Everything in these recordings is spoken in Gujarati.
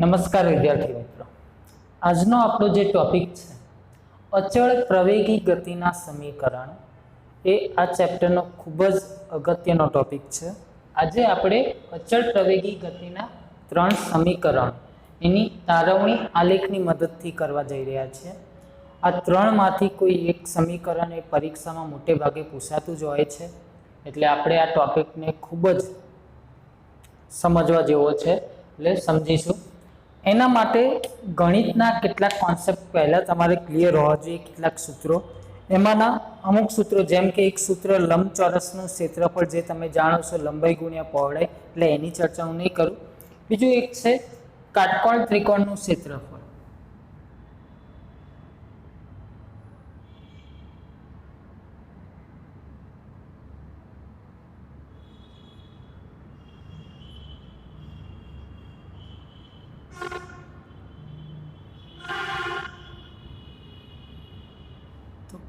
નમસ્કાર વિદ્યાર્થી મિત્રો, આજનો આપણો જે ટોપિક છે અચળ પ્રવેગી ગતિના સમીકરણ એ આ ચેપ્ટરનો ખૂબ જ અગત્યનો ટોપિક છે. આજે આપણે અચળ પ્રવેગી ગતિના 3 સમીકરણ એની તારવણી આલેખની મદદથી કરવા જઈ રહ્યા છીએ. આ 3માંથી કોઈ એક સમીકરણ એ પરીક્ષામાં મોટે ભાગે પૂછાતું જ હોય છે, એટલે આપણે આ ટોપિકને ખૂબ જ સમજવા જેવો છે, એટલે સમજીશું. એના માટે ગણિતના કેટલાક કોન્સેપ્ટ પહેલાં તમારે ક્લિયર હોવા જોઈએ, કેટલાક સૂત્રો. એમાંના અમુક સૂત્રો, જેમ કે એક સૂત્ર લંબચોરસનું ક્ષેત્રફળ, જે તમે જાણો છો લંબાઈ ગુણ્યા પહોળાઈ, એટલે એની ચર્ચા હું નહીં કરું. બીજું એક છે કાટકોણ ત્રિકોણનું ક્ષેત્રફળ.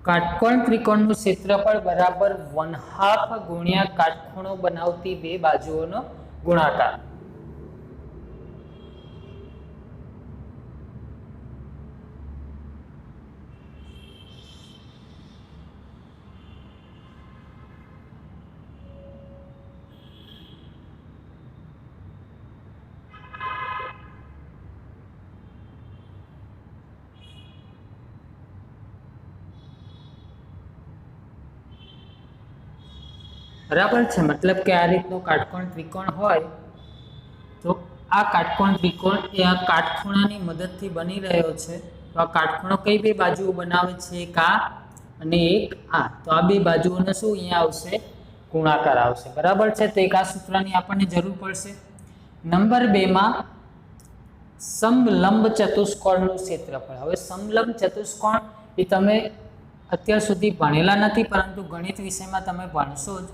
કાટકોણ ત્રિકોણનું ક્ષેત્રફળ બરાબર 1/2 ગુણ્યા કાટખૂણો બનાવતી બે બાજુઓનો ગુણાકાર. બરાબર છે, મતલબ કે આ રીતનો કાટકોણ ત્રિકોણ હોય તો આ કાટકોણ ત્રિકોણ એ આ કાટખૂણાની મદદથી બની રહ્યો છે. તો આ કાટખૂણો કઈ બે બાજુઓ બનાવે છે? એક આ અને એક આ. તો આ બે બાજુઓને શું અહીંયા આવશે? ગુણાકાર આવશે. બરાબર છે, તો એક આ સૂત્રની આપણને જરૂર પડશે. નંબર 2 માં સમલંબ ચતુષ્કોણનું ક્ષેત્રફળ. હવે સમલંબ ચતુષ્કોણ એ તમે અત્યાર સુધી ભણેલા નથી, પરંતુ ગણિત વિષયમાં તમે ભણશો જ.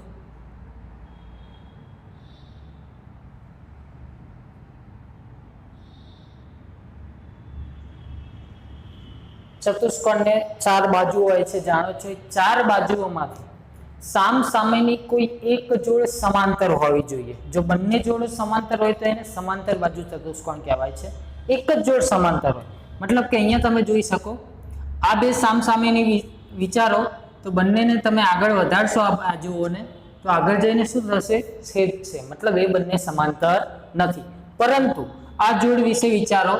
ચતુષ્કોણને 4 બાજુ હોય છે, જાણો છો. 4 બાજુઓમાંથી સામ સામેની કોઈ એક જોડ સમાંતર હોવી જોઈએ. જો બંને જોડો સમાંતર હોય તો એને સમાંતર બાજુ ચતુષ્કોણ કહેવાય છે. એક જ જોડ સમાંતર હોય, મતલબ કે અહીંયા તમે જોઈ શકો આ બે સામ સામેની વિચારો, તો બંનેને તમે આગળ વધારશો આ બાજુઓને, તો આગળ જઈને શું થશે? છેદ છે, મતલબ એ બંને સમાંતર નથી. પરંતુ આ જોડ વિશે વિચારો,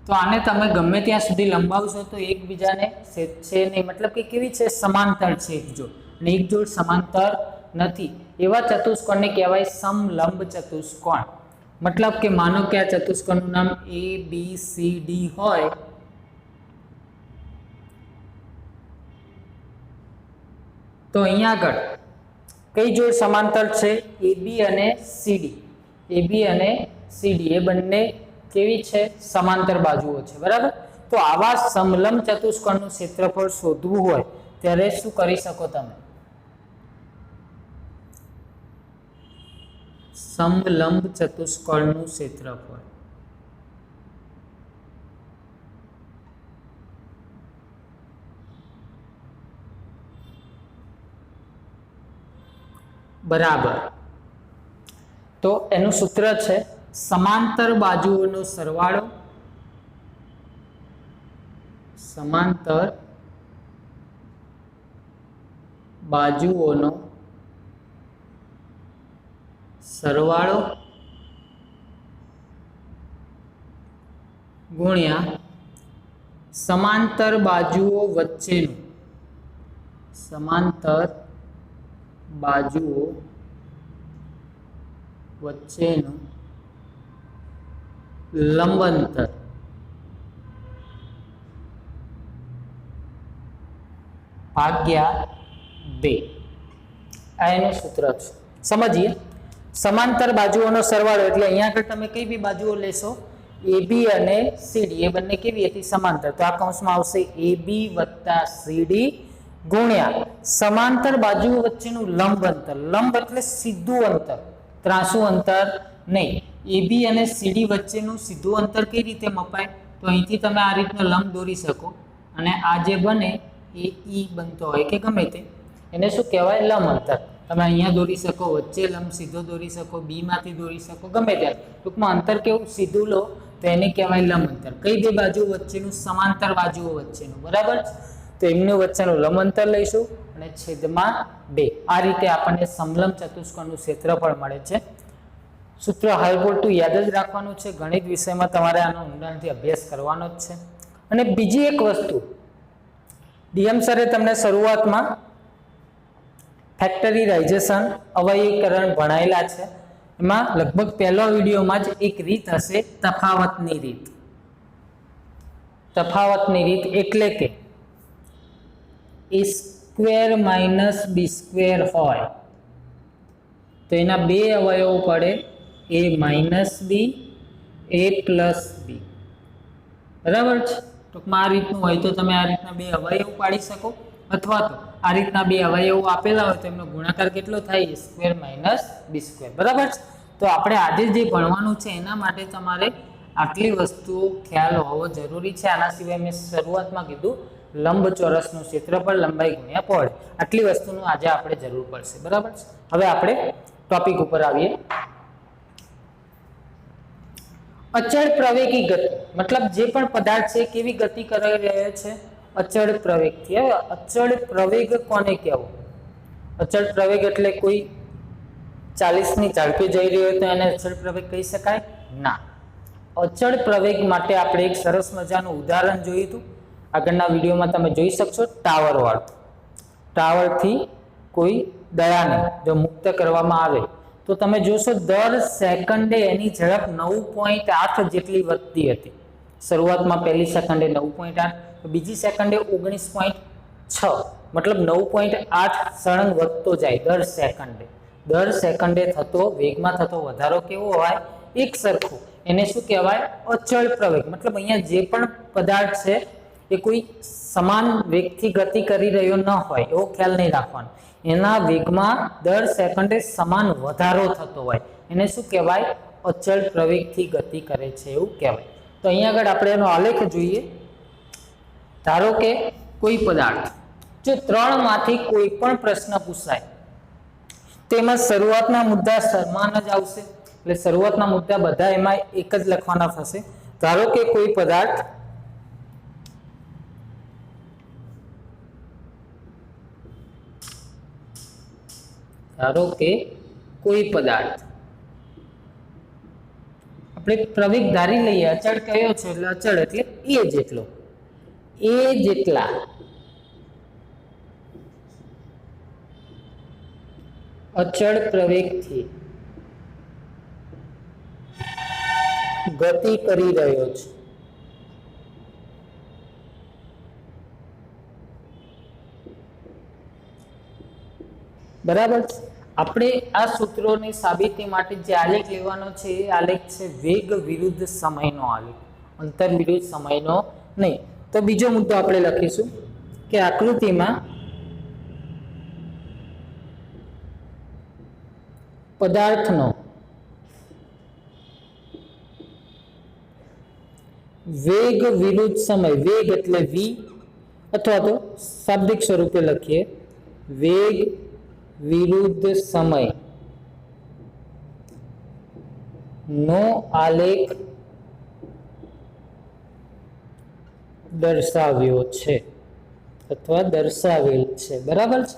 તો આને તમે ગમે ત્યાં સુધી લંબાવશો તો એકબીજાને છેદશે નહીં, મતલબ કે કેવી છે? સમાંતર છે એક જોડ, અને એક જોડ સમાંતર નથી. એવા ચતુષ્કોણને કહેવાય સમલંબ ચતુષ્કોણ. મતલબ કે માનો કે આ ચતુષ્કોણનું નામ ABCD હોય, તો અહીંયા આગળ કઈ જોડ સમાંતર છે? AB અને CD. AB અને CD એ બંને કેવી છે? સમાંતર બાજુઓ છે. બરાબર. તો આવા સમલંબ ચતુષ્કોણનું ક્ષેત્રફળ શોધવું હોય ત્યારે શું કરી શકો તમે? સમલંબ ચતુષ્કોણનું ક્ષેત્રફળ બરાબર. તો એનું સૂત્ર છે સમાંતર બાજુઓનો સરવાળો, સમાંતર બાજુઓનો સરવાળો ગુણ્યા સમાંતર બાજુઓ વચ્ચેનું, સમાંતર બાજુઓ વચ્ચેનું લંબ અંતર ભાગ્યા 2. આ એનું સૂત્ર છે. સમજીએ. સમાંતર બાજુઓનો સરવાળો એટલે અહીંયા આગળ તમે કઈ બી બાજુઓ લેશો, AB અને CD એ બંને કેવી હતી? સમાંતર. તો આ કૌંસમાં આવશે AB વત્તા CD ગુણ્યા સમાંતર બાજુઓ વચ્ચેનું લંબ અંતર. લંબ એટલે સીધું અંતર, ત્રાંસુ અંતર નહીં. AB અને CD વચ્ચેનું સીધું અંતર કઈ રીતે મપાય? તો અહીંથી તમે આ રીતનો લંબ દોરી શકો, અને આ જે બને એ E બનતો હોય કે ગમે તે, એને શું કહેવાય? લંબ અંતર. તમે અહીંયા દોરી શકો, વચ્ચે લંબ સીધો દોરી શકો, બી માંથી દોરી શકો, ગમે ત્યાં. ટૂંકમાં અંતર કેવું સીધું લો તો એને કહેવાય લંબ અંતર. કઈ બે બાજુ વચ્ચેનું? સમાંતર બાજુઓ વચ્ચેનું, બરાબર. તો એમનું વચ્ચેનું લંબ અંતર લઈશું અને છેદમાં 2. આ રીતે આપણને સમલંબ ચતુષ્કોણનું ક્ષેત્રફળ મળે છે. સૂત્ર હાઈ પૂરતું યાદ જ રાખવાનું છે. ગણિત વિષયમાં તમારે આનો ઊંડાણથી અભ્યાસ કરવાનો જ છે. અને બીજી એક વસ્તુ, ડીએમ સરે તમને શરૂઆતમાં ફેક્ટરીઝેશન, અવયવીકરણ ભણાયેલા છે. એમાં લગભગ પહેલા વિડીયોમાં જ એક રીત હશે, તફાવતની રીત. તફાવતની રીત એટલે કે a square minus B square હોય તો એના બે અવયવો પડે, a minus b, a plus b, બરાબર છે. ટૂંકમાં આ રીતનું હોય તો તમે આ રીતના બે અવયવ પાડી શકો, અથવા તો આ રીતના બે અવયવો આપેલા હોય તો એમનો ગુણાકાર કેટલો થાય? a square minus B square, બરાબર છે. તો આપણે આજે જે ભણવાનું છે એના માટે તમારે આટલી વસ્તુઓ ખ્યાલ હોવો જરૂરી છે. આના સિવાય મેં શરૂઆતમાં કીધું લંબચોરસનું ક્ષેત્રફળ લંબાઈ ગુણ્યા પહોળાઈ, આટલી વસ્તુનું આજે આપણે જરૂર પડશે, બરાબર છે. હવે આપણે ટોપિક ઉપર આવીએ. અચળ પ્રવેગી ગતિ, મતલબ જે પણ પદાર્થ છે કેવી ગતિ કરી રહ્યો છે? અચળ પ્રવેગથી. હવે અચળ પ્રવેગ કોને કહેવું? અચળ પ્રવેગ એટલે કોઈ 40 ની ઝડપે જઈ રહ્યો હોય તો એને અચળ પ્રવેગ કહી શકાય? ના. અચળ પ્રવેગ માટે આપણે એક સરસ મજાનું ઉદાહરણ જોયું હતું, આગળના વિડીયોમાં તમે જોઈ શકશો. ટાવર વાળું. ટાવરથી કોઈ દયાને જો મુક્ત કરવામાં આવે તો તમે જોશો દર સેકન્ડે એની ઝડપ 9.8 જેટલી વધતી હતી. શરૂઆતમાં પહેલી સેકન્ડે 9.8, બીજી સેકન્ડે 19.6, મતલબ 9.8 સળંગ વધતો જાય દર સેકન્ડે. દર સેકન્ડે થતો વેગમાં થતો વધારો કેવો હોય? એક સરખો. એને શું કહેવાય? અચળ પ્રવેગ. મતલબ અહીંયા જે પણ પદાર્થ છે એ કોઈ સમાન વેગથી ગતિ કરી રહ્યો ન હોય એવો ખ્યાલ નહીં રાખવાનો. એના વેગમાં દર સેકન્ડે સમાન વધારો થતો હોય એને શું કહેવાય? અચળ પ્રવેગથી ગતિ કરે છે એવું કહેવાય. તો અહીંયા આગળ આપણે એનો આલેખ જોઈએ. ધારો કે કોઈ પદાર્થ, જો 3 માંથી કોઈ પણ પ્રશ્ન પૂછાય તેમાં શરૂઆતના મુદ્દા સમાન જ આવશે. એટલે શરૂઆતના મુદ્દા બધા એમાં એક જ લખવાના થશે. ધારો કે કોઈ પદાર્થ આપણે પ્રવેગ ધારી લઈએ, અચળ કયો છે એટલે અચળ એટલે a જેટલા અચળ પ્રવેગથી ગતિ કરી રહ્યો છે. બરાબર. આપણે આ સૂત્રોની સાબિતી માટે જે આલેખ લેવાનો છે એ આલેખ છે વેગ વિરુદ્ધ સમયનો આલેખ, અંતર વિરુદ્ધ સમયનો નહીં. તો બીજો મુદ્દો આપણે લખીશું કે આકૃતિમાં પદાર્થનો વેગ વિરુદ્ધ સમય, વેગ એટલે v, અથવા તો શાબ્દિક સ્વરૂપે લખીએ વેગ વિરુદ્ધ સમય નો આલેખ દર્શાવ્યો છે અથવા દર્શાવેલ છે. બરાબર છે.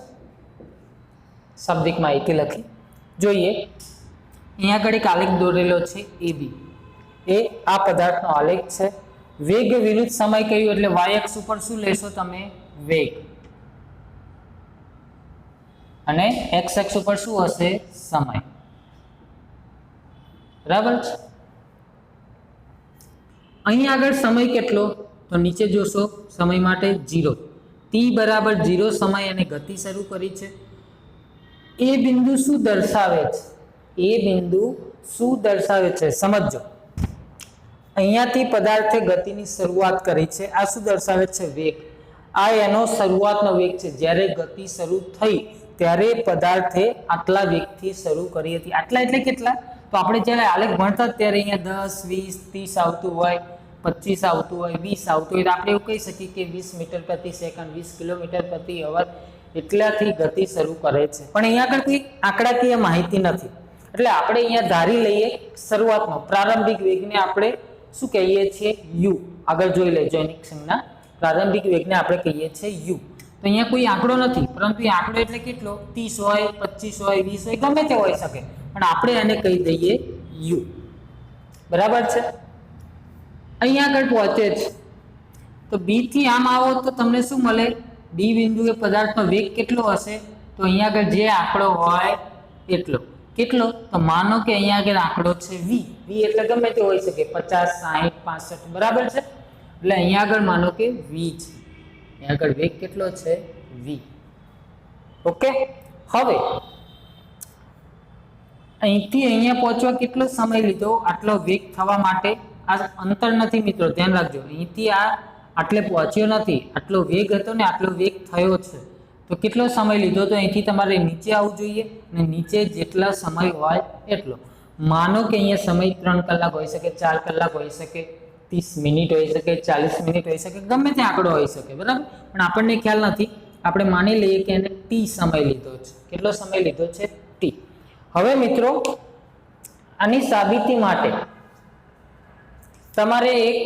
શાબ્દિક માહિતી લખી જોઈએ. અહીંયા આગળ એક આલેખ દોરેલો છે AB. એ આ પદાર્થનો આલેખ છે. વેગ વિરુદ્ધ સમય કહ્યું એટલે y અક્ષ ઉપર શું લેશો તમે? વેગ. અને x અક્ષ ઉપર શું હશે? સમય. બરાબર છે. અહીં આગળ સમય કેટલો? તો નીચે જોશો સમય માટે 0. t બરાબર 0 સમય અને ગતિ શરૂ કરી છે. એ બિંદુ શું દર્શાવે છે? એ બિંદુ શું દર્શાવે છે? સમજો. અહીંયાથી પદાર્થે ગતિની શરૂઆત કરી છે. આ શું દર્શાવે છે? વેગ. આ એનો શરૂઆતનો વેગ છે. જ્યારે ગતિ શરૂ થઈ ત્યારે પદાર્થે આટલા વેગથી શરૂ કરી હતી. આટલા એટલે કેટલા? તો આપણે જ્યારે આલેખ ભણતા ત્યારે અહીંયા 10, 20, 30 આવતું હોય, 25 આવતું હોય, 20 આવતું હોય, તો આપણે એવું કહી શકીએ કે 20 મીટર પ્રતિ સેકન્ડ, 20 કિલોમીટર પ્રતિ અવર એટલાથી ગતિ શરૂ કરે છે. પણ અહીંયા આગળ કોઈ આંકડાકીય માહિતી નથી, એટલે આપણે અહીંયા ધારી લઈએ શરૂઆતનો પ્રારંભિક વેગને આપણે શું કહીએ છીએ? u. આગળ જોઈ લેજો એની સંજ્ઞા. પ્રારંભિક વેગને આપણે કહીએ છીએ u. તો અહીંયા કોઈ આંકડો નથી, પરંતુ એ આંકડો એટલે કેટલો? 30 હોય, 25 હોય, 20 હોય, ગમે તે હોઈ શકે, પણ આપણે એને કહી દઈએ u. બરાબર છે? અહીંયા આગળ પહોંચે છે તો બી થી આમ આવો તો તમને શું મળે? ડી બિંદુએ પદાર્થનો વેગ કેટલો હશે? તો અહીંયા આગળ જે આંકડો હોય એટલો. કેટલો? તો માનો કે અહીંયા આગળ આંકડો છે v. v એટલે ગમે તે હોઈ શકે, 50, 60, 65. બરાબર છે? એટલે અહીંયા આગળ માનો કે v છે. અહીંયા આગળ વેગ કેટલો છે? v. ઓકે. હવે અહીંથી અહીંયા પહોંચવા કેટલો સમય લીધો? આટલો વેગ થવા માટે આ અંતર નથી મિત્રો, ધ્યાન રાખજો. અહીંથી આટલે પહોંચ્યો નથી, આટલો વેગ હતો ને આટલો વેગ થયો છે. તો કેટલો સમય લીધો? તો અહીંથી તમારે નીચે આવવું જોઈએ, અને નીચે જેટલા સમય હોય એટલો. માનો કે અહીંયા સમય 3 કલાક હોઈ શકે, 4 કલાક હોઈ શકે, 30 મિનિટ હોઈ શકે, 40 મિનિટ હોઈ શકે, ગમે તે આંકડો હોઈ શકે. બરાબર? પણ આપણને ખ્યાલ નથી, આપણે માની લઈએ કે એને ટી સમય લીધો છે. કેટલો સમય લીધો છે? ટી. હવે મિત્રો આની સાબિતી માટે તમારે એક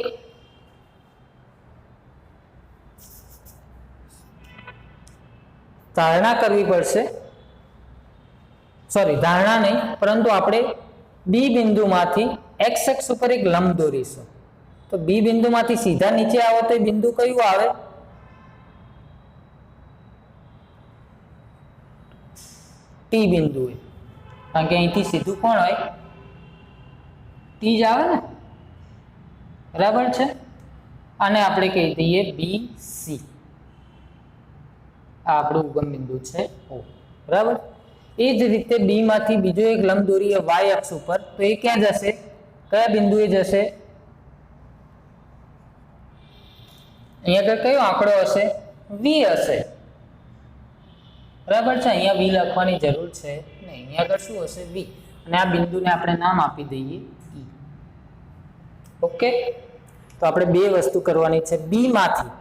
ધારણા કરવી પડશે. સોરી, ધારણા નહીં, પરંતુ આપણે બી બિંદુમાંથી એક્સ અક્ષ ઉપર એક લંબ દોરીશું. તો બી બિંદુમાંથી સીધા નીચે આવો તો એ બિંદુ કયું આવે? ટી બિંદુ. કારણ કે અહીંથી સીધું કોણ હોય? ટી જ આવે ને. બરાબર છે? આને આપણે કહી દઈએ બી સી. આ આપણું ઉગમ બિંદુ છે O. બરાબર? એ જ રીતે બી માંથી બીજો એક લંબ દોરીએ વાય અક્ષ ઉપર, તો એ ક્યાં જશે? કયા બિંદુએ જશે? અહીંયા આગળ કયો આંકડો હશે? વી હશે. બરાબર છે? અહીંયા વી લખવાની જરૂર છે નહીં, અહીંયા આગળ શું હશે? વી. અને આ બિંદુને આપણે નામ આપી દઈએ E. ઓકે. તો આપણે બે વસ્તુ કરવાની છે. બી માંથી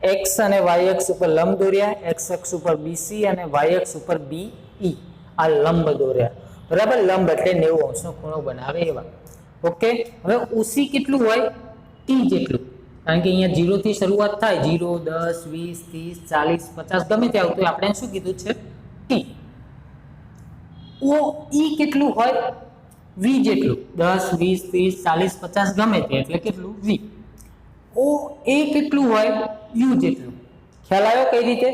એક્સ અને વાય અક્ષ ઉપર લંબ દોર્યા, એક્સ અક્ષ ઉપર બીસી અને વાય અક્ષ ઉપર બીઈ. આ લંબ દોર્યા. બરાબર? લંબ એટલે 90 અંશનો ખૂણો બનાવે એવા. ઓકે. હવે ઉસી કેટલું હોય? ટી જેટલું. કારણ કે અહીંયા 0 થી શરૂઆત થાય, 0, 10, 20, 30, 40, 50, ગમે તે આવતું હોય, આપણે શું કીધું છે? ટી. ઓ ઈ કેટલું હોય? વી જેટલું. 10, 20, 30, 40, 50, ગમે તે, એટલે કેટલું? વી. ઓ એ કેટલું હોય? યુ જેટલું. ખ્યાલ આવ્યો કઈ રીતે?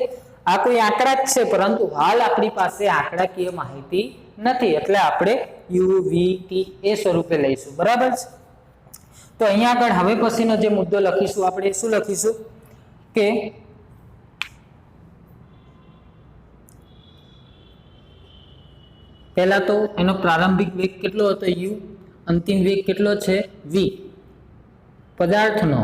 આ કોઈ આંકડા જ છે, પરંતુ હાલ આપણી પાસે આંકડાકીય માહિતી નથી, એટલે આપણે યુ, વી, ટી એ સ્વરૂપે લઈશું. બરાબર છે? તો અહીંયા આગળ હવે પછીનો જે મુદ્દો લખીશું, આપણે શું લખીશું? કે પહેલા તો એનો પ્રારંભિક વેગ કેટલો હતો? યુ. અંતિમ વેગ કેટલો છે? વી. પદાર્થનો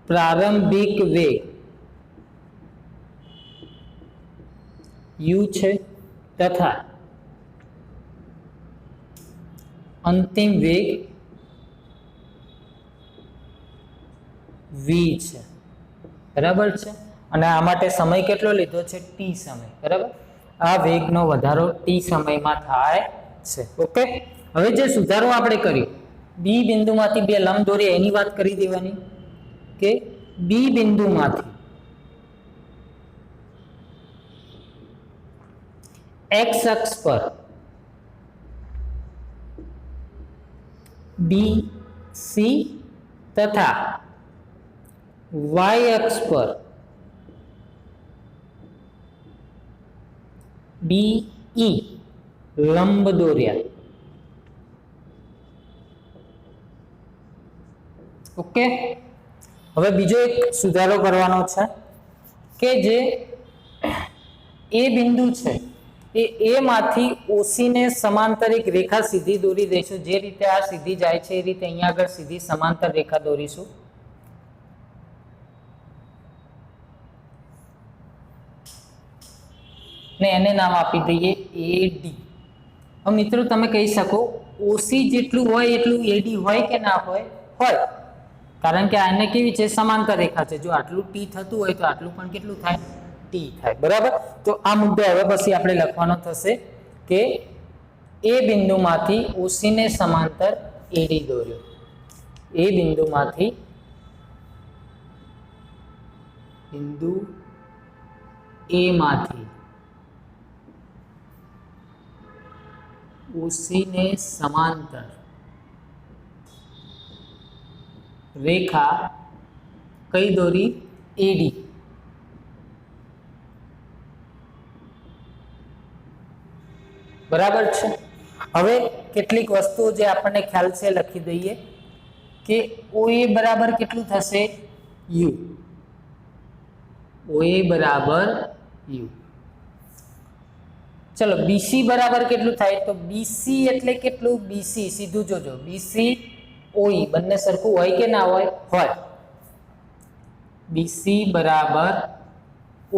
પ્રારંભિક વેગ u છે તથા અંતિમ વેગ v છે. બરાબર છે? અને આ માટે સમય કેટલો લીધો છે? t સમય. બરાબર? આ વેગનો વધારો t સમયમાં થાય છે. ઓકે. હવે જે સુધારો આપણે કર્યો, બી બિંદુમાંથી બે લંબ દોર્યા, એની વાત કરી દેવાની કે બી બિંદુમાંથી એક્સ અક્ષ પર બી સી તથા વાય અક્ષ પર બી ઈ લંબ દોર્યા. ઓકે. હવે બીજો એક સુધારો કરવાનો છે કે જે એ બિંદુ છે એ માંથી ઓસી ને સમાંતર એક રેખા સીધી દોરી દઈશું. જે રીતે આ સીધી જાય છે એ રીતે અહીંયા આગળ સીધી સમાંતર રેખા દોરીશું. ને એને નામ આપી દઈએ એડી. હવે મિત્રો તમે કહી શકો ઓસી જેટલું હોય એટલું એડી હોય કે ના હોય? હોય. કારણ કે આને કેવી છે, સમાંતર રેખા છે. જો આટલું ટી થતું હોય તો આટલું પણ કેટલું થાય, ટી થાય. બરાબર. તો આ મુદ્દો હવે પછી આપણે લખવાનો થશે કે એ બિંદુમાંથી ઓસી ને સમાંતર એડી દોર્યો. એ બિંદુમાંથી બિંદુ એ માંથી ઓસી ને સમાંતર રેખા કઈ દોરી, એડી. બરાબર છે. હવે કેટલીક વસ્તુઓ જે આપણને ખ્યાલ છે લખી દઈએ કે OA બરાબર કેટલું થશે, U. OA બરાબર U. ચલો BC બરાબર કેટલું થાય, તો BC એટલે કેટલું, BC સીધું જોજો, BC OE બંને સરખું હોય કે ના હોય, હોય. BC બરાબર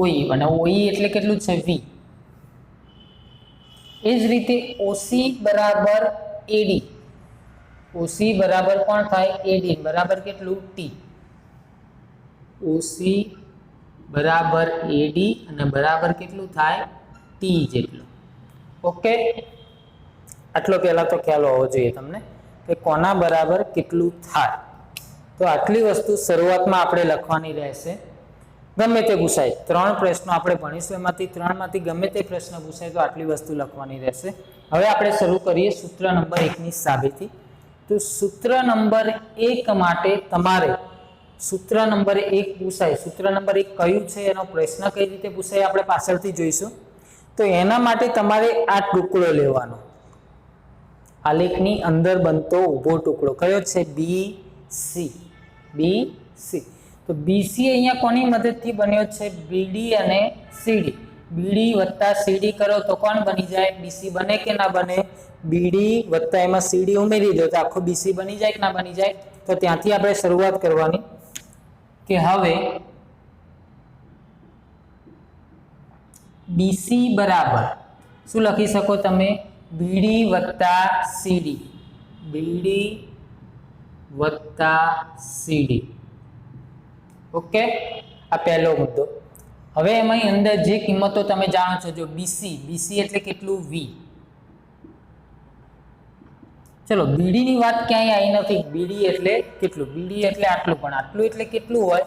OE અને OE એટલે કેટલું છે, V. એ જ રીતે OC બરાબર AD. OC બરાબર કોણ થાય, AD બરાબર કેટલું, T. OC બરાબર AD અને બરાબર કેટલું થાય, T જેટલું. ઓકે, આટલો પહેલા તો ખ્યાલ હોવો જોઈએ તમને કે કોના બરાબર કેટલું થાય. તો આટલી વસ્તુ શરૂઆતમાં આપણે લખવાની રહેશે. ગમે તે પૂછાય, 3 પ્રશ્નો આપણે ભણીશું, એમાંથી 3 માંથી ગમે તે પ્રશ્ન પૂછાય તો આટલી વસ્તુ લખવાની રહેશે. હવે આપણે શરૂ કરીએ સૂત્ર નંબર 1 ની સાબિતી. તો સૂત્ર નંબર 1 માટે તમારે સૂત્ર નંબર 1 પૂછાય, સૂત્ર નંબર 1 કયું છે, એનો પ્રશ્ન કઈ રીતે પૂછાય આપણે પાછળથી જોઈશું. તો એના માટે તમારે આ ટુકડો લેવાનો, આલેખની અંદર બનતો ઊભો ટુકડો કયો છે, BC. BC. તો BC અહીંયા કોની મદદથી બન્યો છે, BD અને CD. BD વત્તા CD કરો તો કોણ બની જાય, BC બને કે ના બને, BD વત્તા એમાં CD ઉમેરી દો તો આખો BC બની જાય કે ના બની જાય. તો ત્યાંથી આપણે શરૂઆત કરવાની કે હવે BC બરાબર શું લખી શકો તમે, BD વત્તા CD. BD વત્તા CD. ઓકે, આ પહેલો મુદ્દો. હવે એમાં અંદર જે કિંમતો તમે જાણો છો, જો BC એટલે કેટલું, V. ચલો BD ની વાત ક્યાંય આવી નથી, BD એટલે કેટલું, BD એટલે આટલું, પણ આટલું એટલે કેટલું હોય,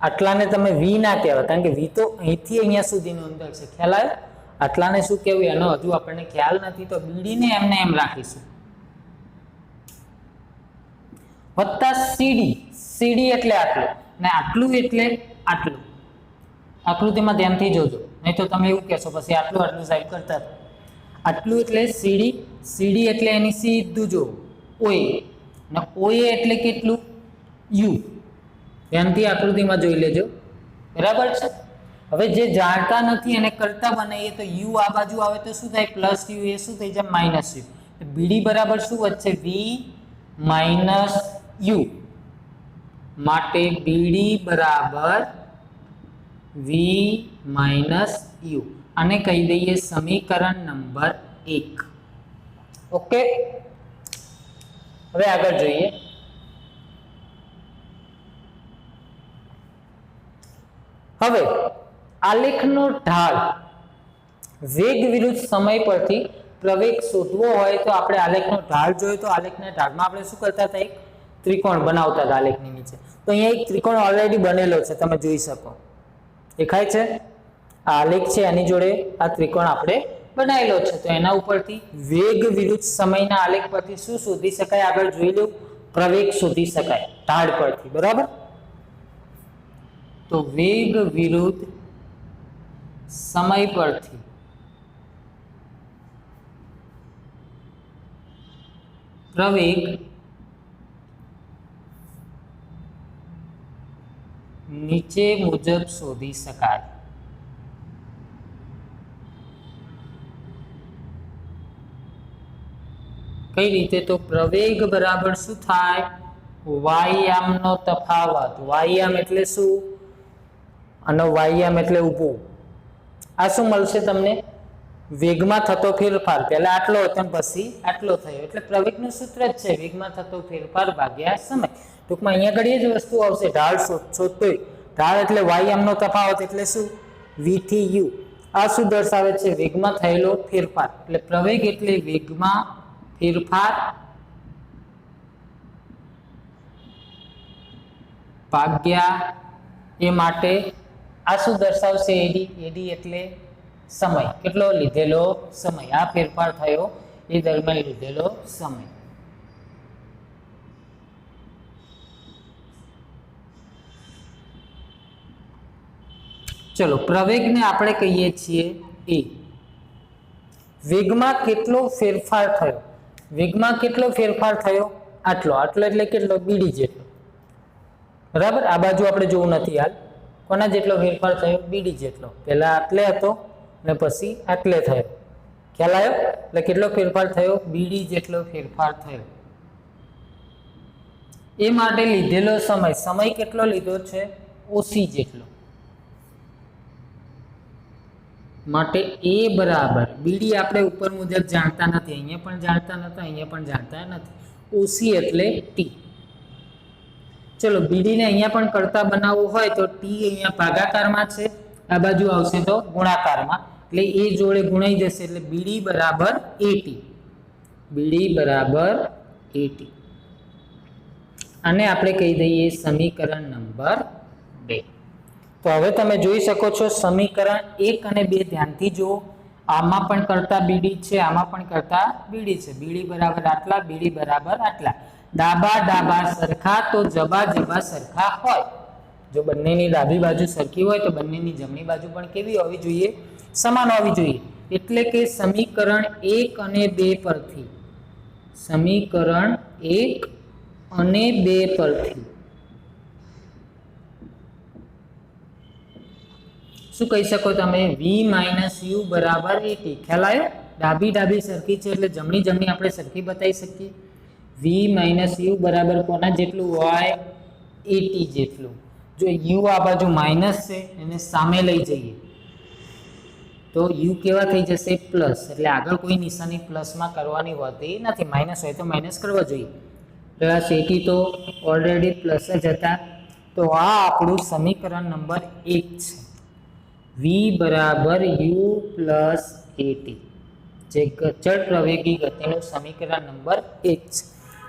આટલાને તમે V ના કહેવાય, કારણ કે V તો અહીંથી અહીંયા સુધીનું અંદર છે, ખ્યાલ આવ્યો. આટલાને શું કહેવું એનો હજુ આપણને ખ્યાલ નથી, તો BD ને એમને એમ રાખીશું. વત્તા CD એટલે આટલું, ને આટલું એટલે આટલું. આકૃતિમાં ધ્યાનથી જોજો, નહીં તો તમે એવું કહેશો પછી આટલું આટલું સાઈડ કરતા હતા. આટલું એટલે CD એટલે એની સીધું જો OA, ને OA એટલે કેટલું, U. ધ્યાનથી આકૃતિમાં જોઈ લેજો. બરાબર છે. હવે જે જાણતા નથી એને કરતા બનાવીએ તો U આ બાજુ આવે તો શું થાય, પ્લસ U, એ શું થઈ જાય, માઇનસ U. BD બરાબર શું વધશે, V માઇનસ U. માટે BD બરાબર V માઇનસ U. આને કહી દઈએ સમીકરણ નંબર 1. ઓકે, હવે આગળ જોઈએ. હવે આલેખનો ઢાળ વેગ વિરુદ્ધ સમય પરથી પ્રવેગ શોધવો હોય તો આપણે આલેખનો ઢાળ જોયો, તો આલેખના ઢાળમાં આપણે શું કરતા હતા, એક ત્રિકોણ બનાવતા હતા આલેખની નીચે. તો અહીંયા એક ત્રિકોણ ઓલરેડી બનેલો છે, તમે જોઈ શકો, દેખાય છે. આ આલેખ છે, એની જોડે આ ત્રિકોણ આપણે બનાવેલો છે. તો એના ઉપરથી વેગ વિરુદ્ધ સમયના આલેખ પરથી શું શોધી શકાય, આગળ જોઈ લો, પ્રવેગ શોધી શકાય ઢાળ પરથી. બરાબર. તો વેગ વિરુદ્ધ સમય પરથી પ્રવેગ નીચે મુજબ શોધી શકાય. કઈ રીતે, તો પ્રવેગ બરાબર શું થાય, વાયામનો તફાવત. વાયામ એટલે શું, અને વાયામ એટલે ઊભું. આ શું મળશે તમને, વેગમાં થતો ફેરફાર, પહેલા આટલો હતો ને પછી આટલો થયો, એટલે પ્રવેગનું સૂત્ર જ છે વેગમાં થતો ફેરફાર ભાગ્યા સમય. ટૂંકમાં અહીંયા ઘડી જ વસ્તુ આવશે, ઢાળ શોધશો તોય. ઢાળ એટલે y નો તફાવત, એટલે શું? v થી u. આ શું દર્શાવે છે? વેગમાં થયેલો ફેરફાર. એટલે પ્રવેગ એટલે વેગમાં ફેરફાર ભાગ્યા એ માટે આ શું દર્શાવશે? એડી. એડી એટલે સમય, કેટલો લીધેલો સમય, આ ફેરફાર થયો એ દરમિયાન લીધેલો સમય. ચલો, પ્રવેગને આપણે કહીએ છીએ એ. વેગમાં કેટલો ફેરફાર થયો? વેગમાં કેટલો ફેરફાર થયો? આટલો. આટલો એટલે કેટલો? બીડી જેટલો. બરાબર. આ બાજુ આપણે જોવું નથી હાલ. કોના જેટલો ફેરફાર થયો? બીડી જેટલો. પહેલા આટલે હતો ને પછી આટલે થયો. ખ્યાલ આવ્યો? એટલે કેટલો ફેરફાર થયો? બીડી જેટલો ફેરફાર થયો. એ માટે લીધેલો સમય, સમય કેટલો લીધો છે? ઓસી જેટલો. માટે એ બરાબર, બીડી આપણે ઉપર મુજબ જાણતા નથી, અહીંયા પણ જાણતા નતા, અહીંયા પણ જાણતા નથી. ઓસી એટલે ટી. ચલો, બીડીને અહીંયા પણ કરતા બનાવવું હોય તો ટી અહીંયા ભાગાકારમાં છે, આ બાજુ આવશે તો ગુણાકારમાં, એટલે એ જોડે ગુણાઈ જશે, એટલે બીડી બરાબર એટી. બીડી બરાબર એટી. આને આપણે કહી દઈએ સમીકરણ નંબર 2. તો હવે તમે જોઈ શકો છો સમીકરણ 1 અને 2 ધ્યાનથી જુઓ. આમાં પણ કરતા બીડી છે, આમાં પણ કરતા બીડી છે. બીડી બરાબર આટલા, બીડી બરાબર આટલા. ડાબા ડાબા સરખા તો જબા જબા સરખા હોય. જો બંનેની ડાબી બાજુ સરખી હોય તો બંનેની જમણી બાજુ પણ કેવી હોવી જોઈએ? સમાન હોવી જોઈએ. એટલે કે સમીકરણ 1 અને 2 પરથી, સમીકરણ 1 અને 2 પરથી શું કહી શકો તમે? v - u બરાબર 80. ખ્યાલ આવ્યો? ડાબી ડાબી સરખી છે એટલે જમણી જમણી આપણે સરખી બતાવી શકીએ. v - u બરાબર કોના જેટલું હોય? 80 જેટલું. જો u આ બાજુ માઇનસ છે એને સામે લઈ જઈએ તો u કેવા થઈ જશે? પ્લસ. એટલે આગળ કોઈ નિશાની પ્લસમાં કરવાની હોતી નથી, માઇનસ હોય તો માઇનસ કરવા જોઈએ. પ્લસ 80 તો ઓલરેડી પ્લસ જ હતા. તો આ આપણું સમીકરણ નંબર 1 છે. v બરાબર u પ્લસ 80, જે અચળ પ્રવેગી ગતિનું સમીકરણ નંબર 1 છે.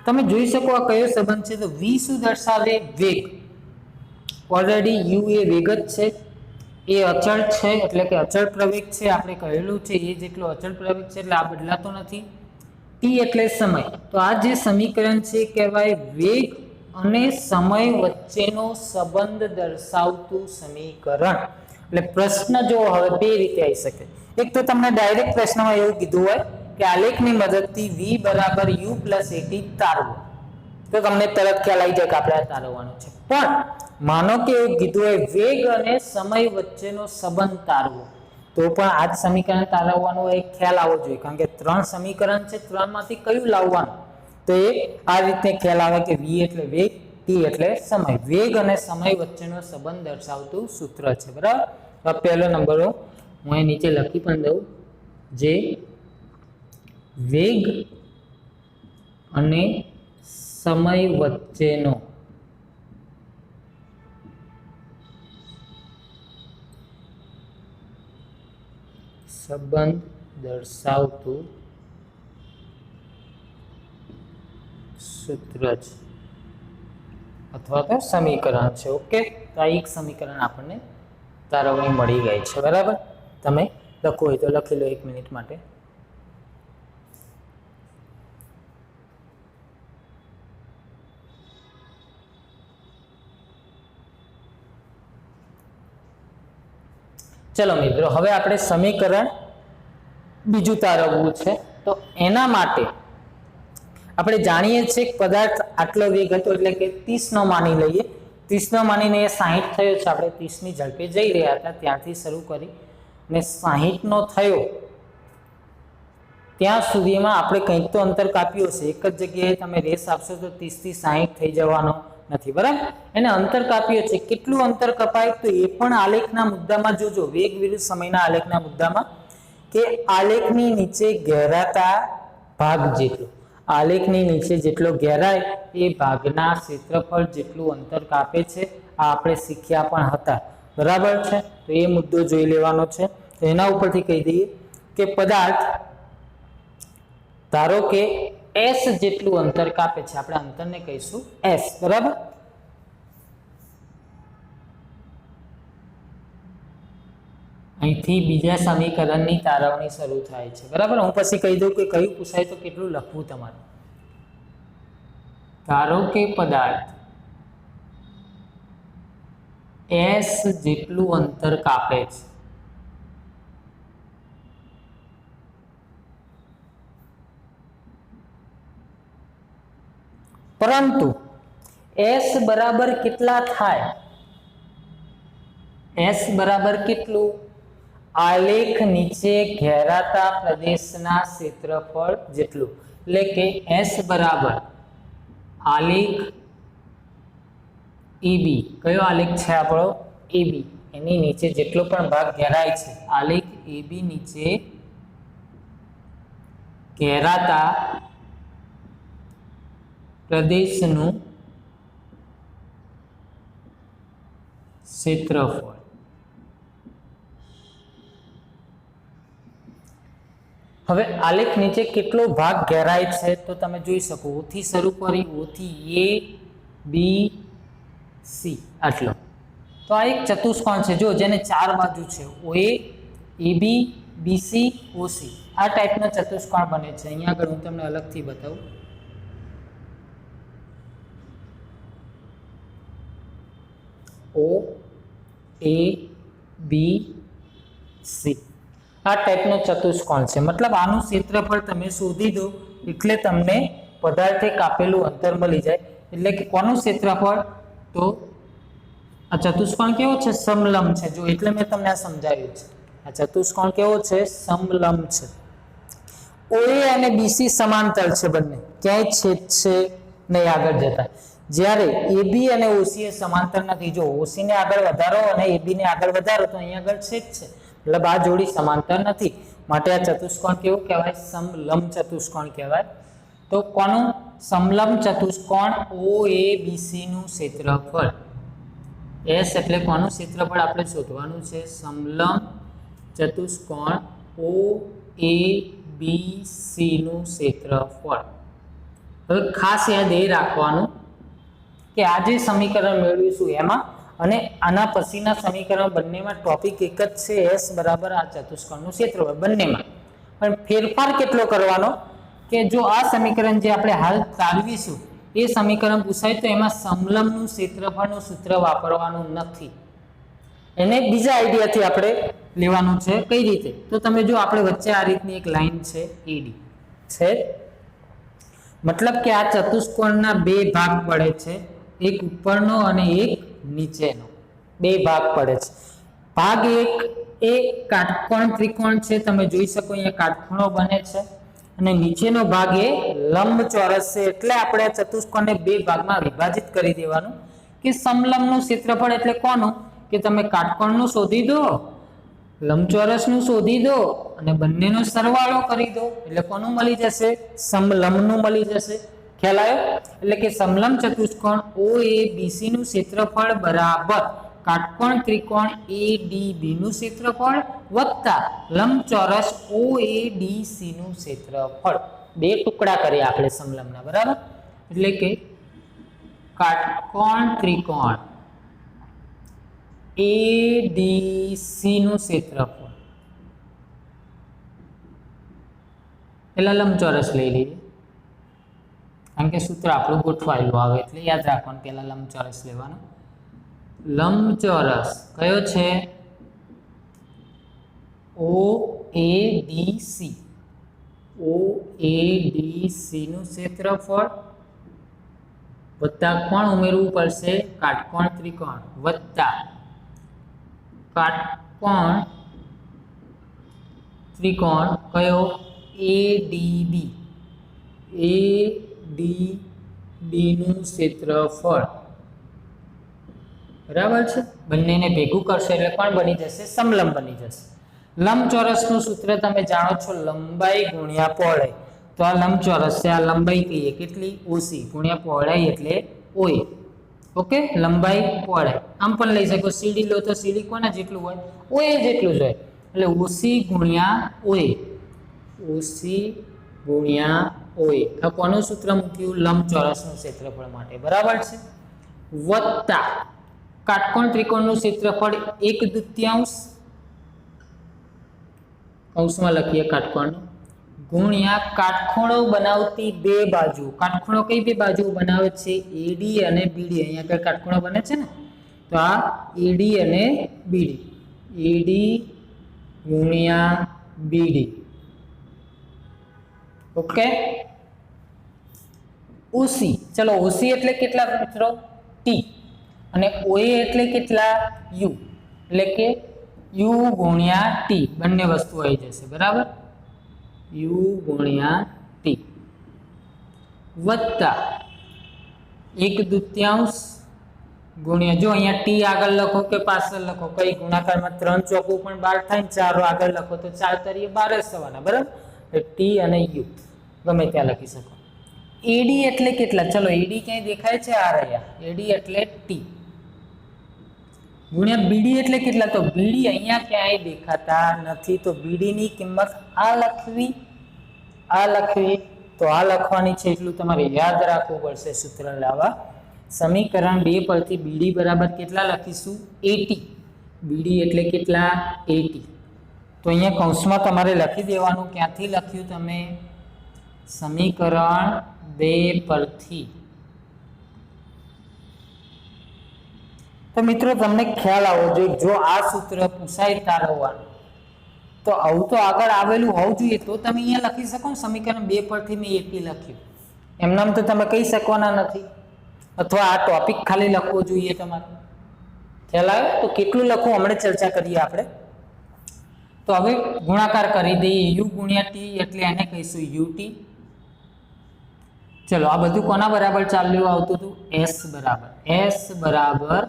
તમે જોઈ શકો આ કયો સંબંધ છે? તો v શું દર્શાવે? વેગ. ઓલરેડી u એ વેગ જ છે, એ અચળ છે, એટલે કે અચળ પ્રવેગ છે. આપણે કહેલું છે એ જેટલો અચળ પ્રવેગ છે, એટલે આ બદલાતો નથી. t એટલે સમય. તો આ જે સમીકરણ છે કહેવાય વેગ અને સમય વચ્ચેનો સંબંધ દર્શાવતું સમીકરણ. એટલે પ્રશ્ન જો હવે બે રીતે આવી શકે. એક તો તમને ડાયરેક્ટ પ્રશ્નમાં એવું કીધું હોય કે આલેખની મદદથી v બરાબર u પ્લસ 80 તારવો, તો તમને તરત ખ્યાલ આવી જાય કે આપણે આ તારવવાનું છે. પણ માનો કે એવું કીધું હોય વેગ અને સમય વચ્ચેનો સંબંધ તારવો, તો પણ આ જ સમીકરણ તારવવાનું એક ખ્યાલ આવવો જોઈએ. કારણ કે 3 સમીકરણ છે, 3 માંથી કયું લાવવાનું? તો એ આ રીતે ખ્યાલ આવે કે v એટલે વેગ, t એટલે સમય. વેગ અને સમય વચ્ચેનો સંબંધ દર્શાવતું સૂત્ર છે. બરાબર. આ પહેલો નંબર હું અહીં નીચે લખી પણ દઉં, જે વેગ અને સમય વચ્ચેનો સંબંધ દર્શાવતું સૂત્ર છે અથવા તો સમીકરણ છે. ઓકે, તો આ એક સમીકરણ આપણને તારવણી મળી ગઈ છે. બરાબર. તમે લખવું હોય તો લખી લો 1 મિનિટ માટે. ચલો મિત્રો, હવે આપણે સમીકરણ બીજું તારવવું છે. તો એના માટે આપણે જાણીએ છીએ કે પદાર્થ આટલો વેગ હતો, એટલે કે 30 નો માની લઈએ. 30 નો માનીને 60 થયો છે. આપણે 30 ની ઝડપે જઈ રહ્યા હતા ત્યારથી શરૂ કરી અને 60 નો થયો ત્યાં સુધીમાં આપણે કંઈક તો અંતર કાપ્યું હશે. એક જ જગ્યાએ તમે રેસ આપશો તો 30 થી 60 થઈ જવાનો નથી. બરાબર. એને અંતર કાપ્યું છે. કેટલું અંતર કપાય તો એ પણ આલેખના મુદ્દામાં જોજો. વેગ વિરુદ્ધ સમયના આલેખના મુદ્દામાં કે આલેખની નીચે ઘેરાતા ભાગ જેટલો, આલેખની નીચે જેટલો ઘેરાય એ ભાગના ક્ષેત્રફળ જેટલું અંતર કાપે છે. આ આપણે શીખ્યા પણ હતા, બરાબર છે. તો એ મુદ્દો જોઈ લેવાનો છે. તો એના ઉપરથી કહી દઈએ કે પદાર્થ ધારો કે એસ જેટલું અંતર કાપે છે, આપણે અંતરને કહીશું એસ, બરાબર. અહીંથી બીજા સમીકરણની તારવણી શરૂ થાય છે, બરાબર. હું પછી કહી દઉં કે કયું પૂછાય તો કેટલું લખવું તમારે. ધારો કે પદાર્થ એસ જેટલું અંતર કાપે છે, પરંતુ એસ બરાબર કેટલા થાય, એસ બરાબર કેટલું, આલેખ નીચે ઘેરાતા પ્રદેશના ક્ષેત્રફળ જેટલું. એટલે કે એસ બરાબર આલેખ એબી, કયો આલેખ છે આપણો એબી, એની નીચે જેટલો પણ ભાગ ઘેરાય છે, આલેખ એબી નીચે ઘેરાતા પ્રદેશનું ક્ષેત્રફળ. હવે આલેખ નીચે કેટલો ભાગ ઘેરાય છે તો તમે જોઈ શકો, ઓ થી શરૂ કરી, ઓ થી એ બી સી આટલો. તો આ એક ચતુષ્કોણ છે, જો જેને 4 બાજુ છે, ઓ એ બી બીસી ઓસી, આ ટાઈપનો ચતુષ્કોણ બને છે. અહીંયા આગળ હું તમને અલગથી બતાવું. ઓ એ બી સી, આ ટાઈપનો ચતુષ્કોણ છે. મતલબ આનું ક્ષેત્રફળ તમે શોધી દો એટલે તમને પદાર્થે કાપેલું અંતર મળી જાય. એટલે કે કોનું ક્ષેત્રફળ, તો આ ચતુષ્કોણ કેવો છે, સમલંબ છે. જો એટલે મેં તમને આ સમજાવ્યું છે. આ ચતુષ્કોણ કેવો છે, સમલંબ છે. ઓએ અને બીસી સમાંતર છે, બંને ક્યાંય છેદ છે નહીં આગળ જતા. જ્યારે એબી અને ઓસી એ સમાંતર નથી. જો ઓસી ને આગળ વધારો અને એબી ને આગળ વધારો તો અહીંયા આગળ છેદ છે, મતલબ આ જોડી સમાંતર નથી. માટે આ ચતુષ્કોણ કેવું કહેવાય, સમલંબ ચતુષ્કોણ કહેવાય. તો કોનું સમલંબ ચતુષ્કોણ ઓ એ બીસી નું ક્ષેત્રફળ, એસ એટલે કોનું ક્ષેત્રફળ આપણે શોધવાનું છે, સમલંબ ચતુષ્કોણ ઓ એ બી સી નું ક્ષેત્રફળ. હવે ખાસ યાદ એ રાખવાનું કે આ જે સમીકરણ મેળવીશું એમાં અને આના પછીના સમીકરણ બંનેમાં ટોપિક એક જ છે, એસ બરાબર આ ચતુષ્કોણનું ક્ષેત્રફળ બંનેમાં. પણ ફેરફાર કેટલો કરવાનો કે જો આ સમીકરણ જે આપણે હાલ તારવીશું એ સમીકરણ પૂછાય તો એમાં સમલંબનું ક્ષેત્રફળનું સૂત્ર વાપરવાનું નથી, એને બીજા આઈડિયાથી આપણે લેવાનું છે. કઈ રીતે, તો તમે જો આપણે વચ્ચે આ રીતની એક લાઈન છે એડી છે, મતલબ કે આ ચતુષ્કોણના બે ભાગ પડે છે, એક ઉપરનો અને એક નીચેનો, બે ભાગ પડે છે. ભાગ એક એ કાટકોણ ત્રિકોણ છે, તમે જોઈ શકો અહીંયા કાટખૂણો બને છે, અને નીચેનો ભાગ એ લંબચોરસ છે. એટલે આપણે આ ચતુષ્કોણને બે ભાગમાં વિભાજિત કરી દેવાનું કે સમલંબનું ક્ષેત્રફળ એટલે કોનું, કે તમે કાટકોણનું શોધી દો, લંબચોરસનું શોધી દો અને બંનેનો સરવાળો કરી દો એટલે કોનું મળી જશે, સમલંબનું મળી જશે. ખ્યાલ આવ્યો? એટલે કે સમલંબ ચતુષ્કોણ ઓ એ બીસી નું ક્ષેત્રફળ બરાબર કાટકોણ ત્રિકોણ એ ડી બી નું ક્ષેત્રફળ વત્તા લંબચોરસ ઓ એ ડી સી નું ક્ષેત્રફળ. બે ટુકડા કરીએ આપણે સમલંબના, બરાબર. એટલે કે કાટકોણ ત્રિકોણ એ ડી સી નું ક્ષેત્રફળ, પેલા લંબચોરસ લઈ લઈએ કારણ કે સૂત્ર આપણું ગોઠવાયેલું આવે એટલે યાદ રાખવાનું, પેલા લંબચોરસ લેવાનો. લંબચોરસ કયો છે, ઓ એ ડી સી, ઓ એ ડી સી નું ક્ષેત્રફળ વત્તા કોણ ઉમેરવું પડશે, કાટકોણ ત્રિકોણ વત્તા કાટકોણ ત્રિકોણ કયો, એ ડી બી, એ ડી બી નું ક્ષેત્રફળ, બરાબર છે. બંનેને ભેગું કરશે એટલે કોણ બની જશે, સમલંબ બની જશે. લંબચોરસનું સૂત્ર તમે જાણો છો, લંબાઈ ગુણ્યા પહોળાઈ. તો આ લંબચોરસ છે, આ લંબાઈ કહીએ કેટલી, ઓસી, ગુણ્યા પહોળાઈ એટલે ઓએ. ઓકે, લંબાઈ પહોળાઈ આમ પણ લઈ શકો. સીડી લો તો સીડી કોના જેટલું હોય, ઓએ જેટલું જ હોય. એટલે ઓસી ગુણ્યા ઓએ, ઓસી ગુણ્યા ઓએ. આ કોનું સૂત્ર મૂક્યું, લંબચોરસનું ક્ષેત્રફળ માટે, બરાબર છે. વત્તા કાટકોણ ત્રિકોણનું ક્ષેત્રફળ 1/2 કૌંસમાં લખીએ કાટકોણ, ગુણ્યા કાટખૂણો બનાવતી બે બાજુ. કાટખૂણો કઈ બે બાજુ બનાવે છે, એડી અને બીડી. અહીંયા આગળ કાટખૂણો બને છે ને, તો આ એડી અને બીડી, એડી ગુણ્યા બીડી. ઓકે, ઓસી, ચલો ઓસી એટલે કેટલા મિત્રો, ટી, અને ઓએ એટલે કેટલા, યુ, એટલે કે યુ ગુણ્યા ટી, બંને વસ્તુ આવી જશે, બરાબર. યુ ગુણ્યા ટી વત્તા 1/2 ગુણ્યા, જો અહીંયા ટી આગળ લખો કે પાછળ લખો, કઈ ગુણાકારમાં 3 ચોકું પણ 12 થાય, 4 આગળ લખો તો 4 તરીકે 12 જ થવાના, બરાબર. ટી અને યુ ગમે ત્યાં લખી શકો. એડી એટલે કેટલા, ચલો એડી ક્યાંય દેખાય છે, આ રહ્યા, એડી એટલે ટી, ગુણ્યા બીડી એટલે કેટલા, તો બીડી અહીંયા ક્યાંય દેખાતા નથી, તો બીડીની કિંમત આ લખવી, આ લખવી, તો આ લખવાની છે, એટલું તમારે યાદ રાખવું પડશે સૂત્ર લાવવા. સમીકરણ 2 પરથી બીડી બરાબર કેટલા લખીશું, 80. બીડી એટલે કેટલા, 80. તો અહીંયા કૌંસમાં તમારે લખી દેવાનું, ક્યાંથી લખ્યું તમે, સમીકરણ 2 પરથી. તો મિત્રો તમને ખ્યાલ આવવો જોઈએ, જો આ સૂત્ર પૂછાય તારવવાનું તો આવું તો આગળ આવેલું હોવું જોઈએ, તો તમે અહીંયા લખી શકો. સમીકરણ 2 પરથી મેં 80 લખ્યું, એમનામ તો તમે કહી શકવાના નથી, અથવા આ ટોપિક ખાલી લખવો જોઈએ તમારે. ખ્યાલ આવે તો કેટલું લખવું હમણાં ચર્ચા કરીએ આપણે. તો હવે ગુણાકાર કરી દઈએ, યુ ગુણ્યા ટી એટલે એને કહીશું યુટી. ચલો આ બધું કોના બરાબર ચાલ્યું આવતું હતું, એસ બરાબર, એસ બરાબર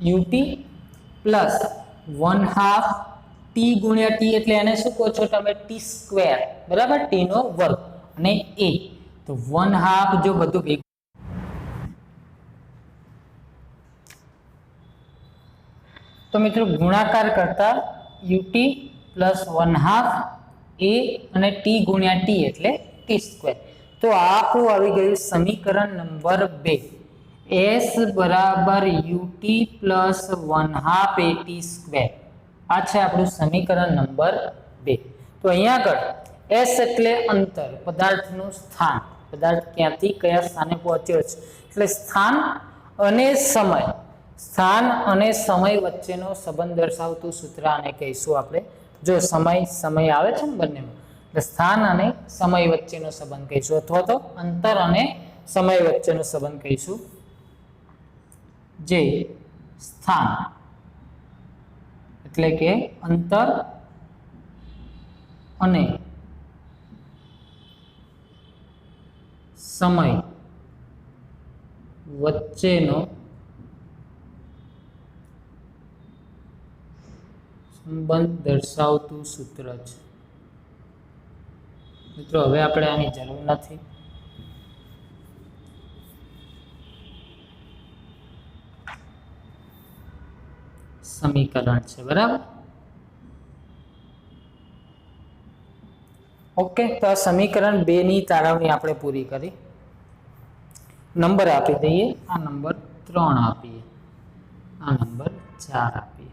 યુટી પ્લસ 1/2 ટી ગુણ્યા ટી એટલે એને શું કહો છો તમે, ટી સ્ક્વેર, બરાબર, ટી નો વર્ગ, અને એ તો 1/2, જો બધું ભેગું તો મિત્રો ગુણાકાર કરતા યુટી પ્લસ 1/2 એ અને ટી ગુણ્યા ટી એટલે ટી સ્ક્વેર. તો આ આપણું આવી ગયું સમીકરણ નંબર 2. એસ બરાબર યુટી પ્લસ 1/2 એ ટી સ્ક્વેર. આ છે આપણું સમીકરણ નંબર 2. તો અહીંયા આગળ એસ એટલે અંતર, પદાર્થનું સ્થાન, પદાર્થ ક્યાંથી કયા સ્થાને પહોંચ્યો છે, એટલે સ્થાન અને સમય, સ્થાન અને સમય વચ્ચેનો સંબંધ દર્શાવતું સૂત્ર આને કહીશું આપણે. જો સમય આવે છે ને બંનેમાં, એટલે સ્થાન અને સમય વચ્ચેનો સંબંધ કહીશું, અથવા તો અંતર અને સમય વચ્ચેનો સંબંધ કહીશું. જે સ્થાન એટલે કે અંતર અને સમય વચ્ચેનો સંબંધ દર્શાવતું સૂત્ર છે. મિત્રો હવે આપણે આની જરૂર નથી. સમીકરણ છે, બરાબર. ઓકે, તો આ સમીકરણ 2 ની તારવણી આપણે પૂરી કરી. નંબર આપી દઈએ, આ નંબર 3 આપીએ, આ નંબર 4 આપીએ.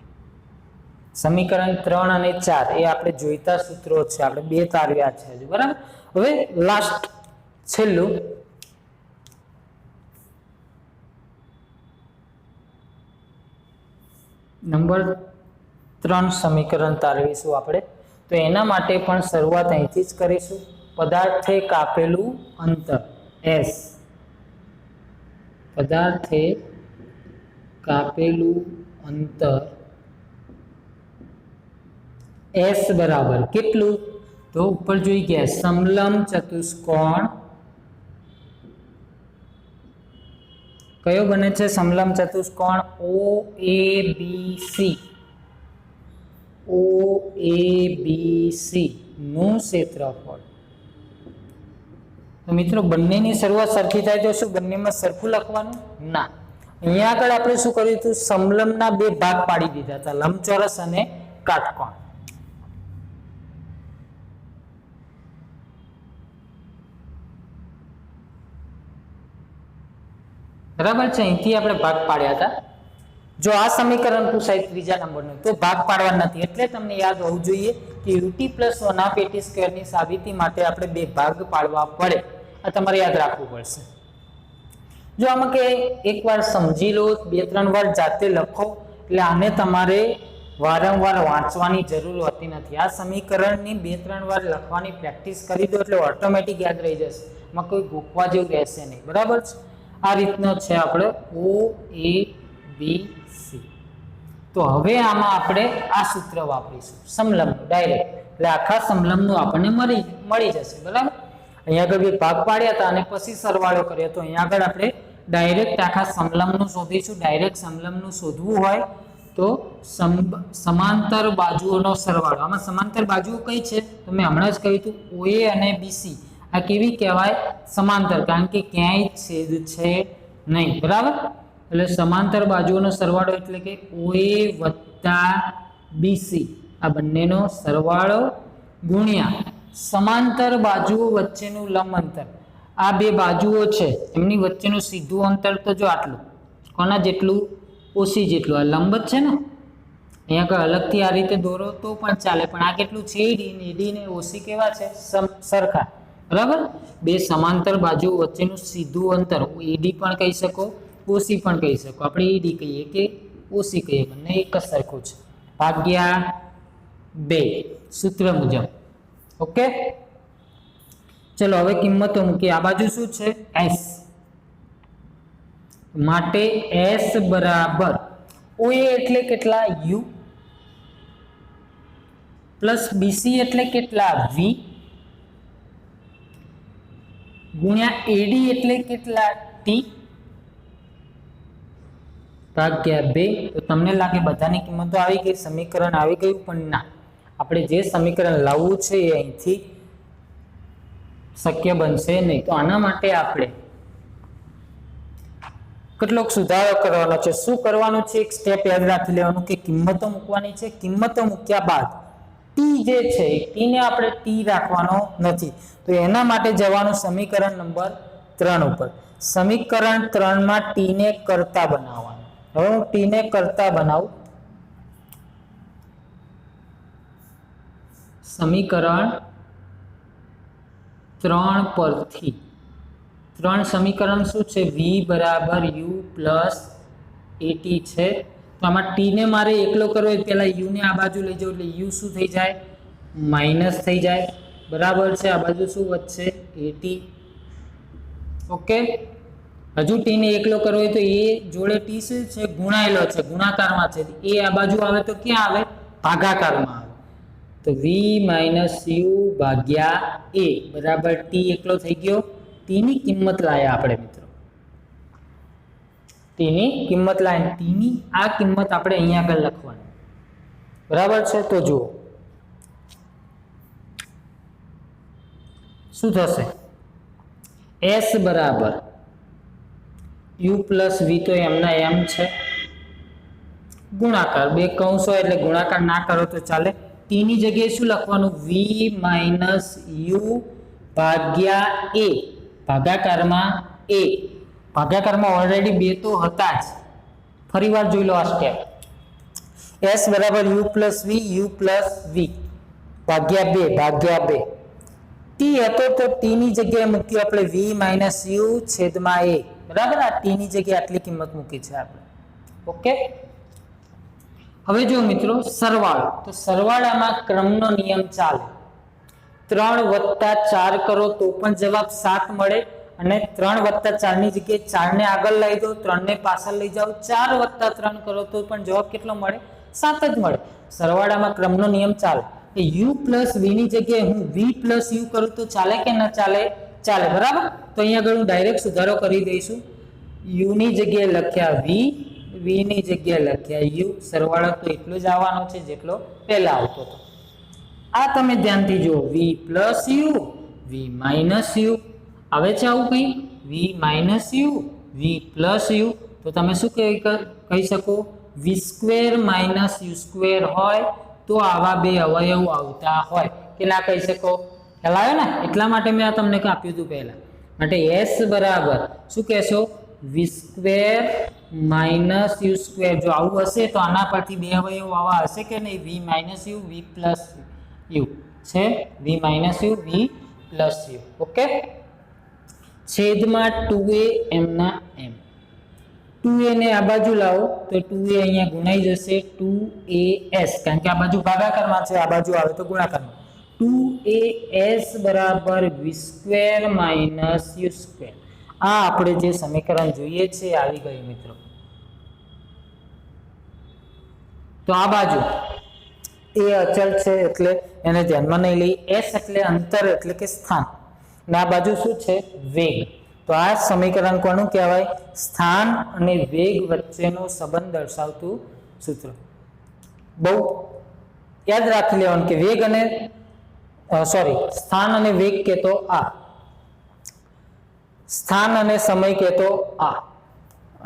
સમીકરણ 3 અને 4 એ આપણે જોઈતા સૂત્રો છે, આપણે 2 તારવ્યા છે હજુ, બરાબર. હવે લાસ્ટ છેલ્લું નંબર 3 સમીકરણ તારવીશું આપણે. તો એના માટે પણ શરૂઆત અહીંથી જ કરીશું. પદાર્થે કાપેલું અંતર એસ, પદાર્થે કાપેલું અંતર એસ બરાબર કેટલું, તો ઉપર જોઈ ગયા સમલંબ ચતુષ્કોણ કયો બને છે સમલંબ ચતુષ્કોણ ઓ એ બી સી, ઓ એ બી સી નું ક્ષેત્રફળ. તો મિત્રો બંનેની શરૂઆત સરખી થાય તો શું બંનેમાં સરખું લખવાનું? ના. અહીંયા આગળ આપણે શું કર્યું હતું? સમલંબના બે ભાગ પાડી દીધા હતા, લંબચોરસ અને કાટકોણ. બરાબર છે, અહીંથી આપણે ભાગ પાડ્યા હતા. જો આ સમીકરણ પૂછાય ત્રીજા નંબરનું તો ભાગ પાડવા નથી, એટલે તમને યાદ હોવું જોઈએ કે ut + 1/2t² ની સાબિતી માટે આપણે બે ભાગ પાડવા પડે. આ તમારે યાદ રાખવું પડશે. જો આમાં કે એકવાર સમજી લો, 2-3 વાર જાતે લખો, એટલે આને તમારે વારંવાર વાંચવાની જરૂર હોતી નથી. આ સમીકરણની 2-3 વાર લખવાની પ્રેક્ટિસ કરી દો એટલે ઓટોમેટિક યાદ રહી જશે, એમાં કોઈ ગોખવા જેવું રહેશે નહીં. બરાબર છે. આ રીતનો છે આપણે ઓ એ બી સી. તો હવે આમાં આપણે આ સૂત્ર વાપરીશું સમલંબનું ડાયરેક્ટ, એટલે આખા સમલંબનું આપણને મળી જશે. બરાબર. અહીંયા આગળ બે ભાગ પાડ્યા હતા અને પછી સરવાળો કર્યો, તો અહીંયા આગળ આપણે ડાયરેક્ટ આખા સમલંબનું શોધીશું. ડાયરેક્ટ સમલંબનું શોધવું હોય તો સમાંતર બાજુઓનો સરવાળો. આમાં સમાંતર બાજુઓ કઈ છે? તો મેં હમણાં જ કહ્યું હતું OA અને BC. આ કેવી કહેવાય? સમાંતર, કારણ કે ક્યાંય છેદ છે નહીં. બરાબર. એટલે સમાંતર બાજુઓનો સરવાળો એટલે કે OA + BC, આ બંનેનો સરવાળો ગુણ્યા સમાંતર બાજુઓ વચ્ચેનું લંબ અંતર. આ બે બાજુઓ છે એમની વચ્ચેનું સીધું અંતર તો જો આટલું, કોના જેટલું? OC જેટલું. આ લંબ જ છે ને, અહીંયા આગળ અલગથી આ રીતે દોરો તો પણ ચાલે, પણ આ કેટલું છે? AD ને OC કેવા છે? સરખા. બરાબર. બે સમાંતર બાજુઓ વચ્ચેનું સીધું અંતર AD પણ કહી શકો, OC પણ કહી શકો. આપણે AD કહીએ કે OC કહીએ, બંને એક જ સરખું છે, ભાગ્યા 2 સૂત્ર મુજબ. ઓકે. ચલો હવે કિંમતો મૂકીએ. આ બાજુ શું છે? S. માટે S બરાબર OA એટલે કેટલા? U પ્લસ BC એટલે કેટલા? V ગુણ્યા AD એટલે કેટલા? T ભાગ્યા 2. તો તમને લાગે બધાની કિંમતો આવી ગઈ, સમીકરણ આવી ગયું, પણ ના, આપણે જે સમીકરણ લાવવું છે એ અહીંથી શક્ય બનશે નહીં. તો આના માટે આપણે કેટલોક સુધારો કરવાનો છે. શું કરવાનું છે? એક સ્ટેપ યાદ રાખી લેવાનું કે કિંમતો મૂકવાની છે. કિંમતો મૂક્યા બાદ ટી જે છે ટી ને આપણે ટી રાખવાનો નથી, તો એના માટે જવાનું સમીકરણ નંબર 3 ઉપર. સમીકરણ 3 માં ટી ને કરતા બનાવવાનું. હવે હું ટી ને કરતા બનાવું. સમીકરણ 3 પરથી 3 સમીકરણ શું છે? v બરાબર u પ્લસ at છે. તો આમાં ટી ને મારે એકલો કરવો હોય, પહેલા u ને આ બાજુ લઈ જાઉં એટલે u શું થઈ જાય? માઇનસ થઈ જાય. બરાબર છે. આ બાજુ શું વધશે? at. ઓકે. હજુ ટી ને એકલો કરવો હોય તો એ જોડે ટી શું છે? ગુણાયેલો છે, ગુણાકારમાં છે. એ આ બાજુ આવે તો ક્યાં આવે? ભાગાકારમાં આવે. તો v - u ભાગ્યા a બરાબર ટી એકલો થઈ ગયો. ટીની કિંમત લાયા આપણે મિત્રો, ટીની કિંમત લાવીને ટીની આ કિંમત આપણે અહીંયા આગળ લખવાની. બરાબર છે. તો જુઓ શું થશે? S બરાબર u પ્લસ v, તો એમના એમ છે, ગુણાકાર બે કૌંસ હોય એટલે ગુણાકાર ના કરો તો ચાલે. ટીની જગ્યાએ શું લખવાનું? v - u ભાગ્યા a ભાગાકારમાં a. ભાગાકારમાં ઓલરેડી બે તો હતા જ. ફરી વાર જોઈ લો આ સ્ટેપ. S બરાબર u પ્લસ v ભાગ્યા 2 ટી હતો તો ટી ની જગ્યાએ મૂક્યું આપણે v - u છેદમાં a. બરાબર. આ ટી ની જગ્યાએ આટલી કિંમત મૂકી છે આપણે. ઓકે. હવે જો મિત્રો સરવાળો, તો સરવાળામાં ક્રમનો નિયમ ચાલે. 3 + 4 કરો તો પણ જવાબ 7 મળે, અને 3 + 4 ની જગ્યાએ 4 ને આગળ લઈ દો, 3 ને પાછળ લઈ જાઓ, 4 + 3 કરો તો પણ જવાબ કેટલો મળે? 7 જ મળે. સરવાળામાં ક્રમનો નિયમ ચાલે. u પ્લસ v ની જગ્યાએ હું v પ્લસ u કરું તો ચાલે કે ન ચાલે? ચાલે. બરાબર. તો અહીંયા આગળ હું ડાયરેક્ટ સુધારો કરી દઈશું. યુ ની જગ્યાએ લખ્યા વી ની જગ્યાએ લખ્યા યુ, સરવાળો તો એટલો જ આવવાનો છે જેટલો પહેલા આવતો હતો. આ તમે ધ્યાનથી જુઓ, v plus u, v minus u આવે છે. આવું કંઈ v minus u, v plus u, તો તમે શું કહી શકો? V square minus u square હોય તો આવા બે અવયવ આવતા હોય કે ના કહી શકો? ખ્યાલ આવ્યો ને? એટલા માટે મેં આ તમને આપ્યું હતું પહેલા. માટે એસ બરાબર શું કહેશો? વી સ્ક્વેર માઇનસ યુ સ્ક્વેર. જો આવું હશે તો આના પરથી બે અવયવ આવા હશે કે નહીં? V minus u, v plus u છે. V minus u, v plus u. Okay, છેદમાં 2a એમના એમ. 2a ને આ બાજુ લાવો તો 2a અહીંયા ગુણાઈ જશે 2as, કારણ કે આ બાજુ ભાગાકારમાં છે, આ બાજુ આવે તો ગુણાકારમાં. 2as બરાબર વી સ્ક્વેર માઇનસ યુ સ્ક્વેર. આ આપણે જે સમીકરણ જોઈએ છે આવી ગયું મિત્રો. તો આ બાજુ એ અચળ છે એટલે એને ધ્યાનમાં નહીં લઈ. એસ એટલે અંતર એટલે કે સ્થાન, અને આ બાજુ શું છે? વેગ. તો આ સમીકરણ કોનું કહેવાય? સ્થાન અને વેગ વચ્ચેનો સંબંધ દર્શાવતું સૂત્ર. બહુ યાદ રાખી લેવાનું કે વેગ અને સ્થાન અને વેગ કહેતો આ, સ્થાન અને સમય કહેતો આ,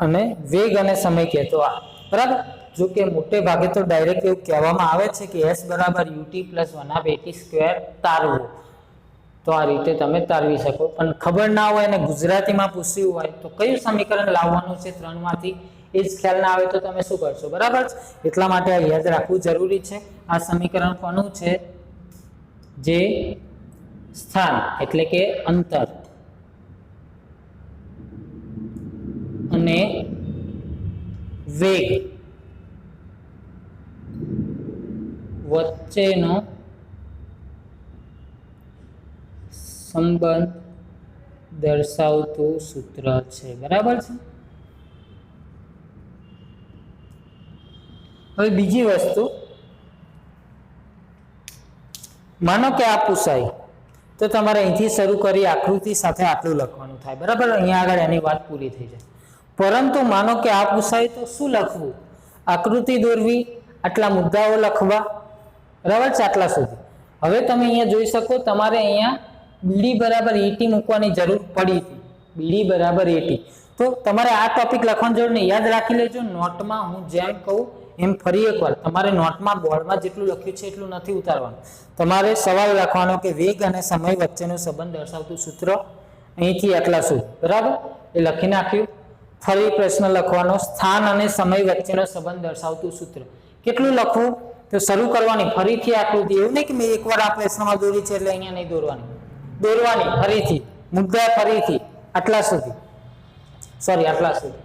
અને વેગ અને સમય કહેતો આ. બરાબર? જો કે મોટે ભાગે તો ડાયરેક્ટ એવું કહેવામાં આવે છે કે s બરાબર ut પ્લસ 1/at સ્ક્વેર તારવો. તો આ રીતે તમે તારવી શકો. પણ ખબર ના હોય અને ગુજરાતીમાં પૂછ્યું હોય તો કયું સમીકરણ લાવવાનું છે ત્રણમાંથી એ જ ખ્યાલ ના આવે તો તમે શું કરશો? બરાબર? એટલા માટે આ યાદ રાખવું જરૂરી છે. આ સમીકરણ કોનું છે? જે સ્થાન એટલે કે અંતર અને વેગ વચ્ચેનો સંબંધ દર્શાવતું સૂત્ર છે. બરાબર છે? હવે બીજી વસ્તુ, માનો કે આ પૂછાય તો તમારે અહીંથી શરૂ કરી આકૃતિ સાથે આટલું લખવાનું થાય. બરાબર? અહીંયા આગળ એની વાત પૂરી થઈ જાય. પરંતુ માનો કે આ પૂછાય તો શું લખવું? આકૃતિ દોરવી, આટલા મુદ્દાઓ લખવા. બરાબર છે? આટલા સુધી. હવે તમે અહીંયા જોઈ શકો, તમારે અહીંયા બીડી બરાબર એટી મૂકવાની જરૂર પડી હતી. બીડી બરાબર એટી. તો તમારે આ ટોપિક લખવાની જરૂર નહીં, યાદ રાખી લેજો. નોટમાં હું જેમ કહું એમ ફરી એકવાર તમારે નોટમાં બોર્ડમાં જેટલું લખ્યું છે એટલું નથી ઉતારવાનું. તમારે સવાલ લખવાનો કે વેગ અને સમય વચ્ચેનો સંબંધ દર્શાવતું સૂત્ર અહીંથી આટલા સુધી. બરાબર? એ લખી નાખ્યું. ફરી પ્રશ્ન લખવાનો, સ્થાન અને સમય વચ્ચેનો સંબંધ દર્શાવતું સૂત્ર. કેટલું લખવું? તો શરૂ કરવાની ફરીથી આકૃતિ. એવું નહીં કે મેં એકવાર આ પ્રશ્નમાં દોરી છે એટલે અહીંયા નહીં દોરવાની. દોરવાની ફરીથી, મુદ્દા ફરીથી આટલા સુધી. આટલા સુધી.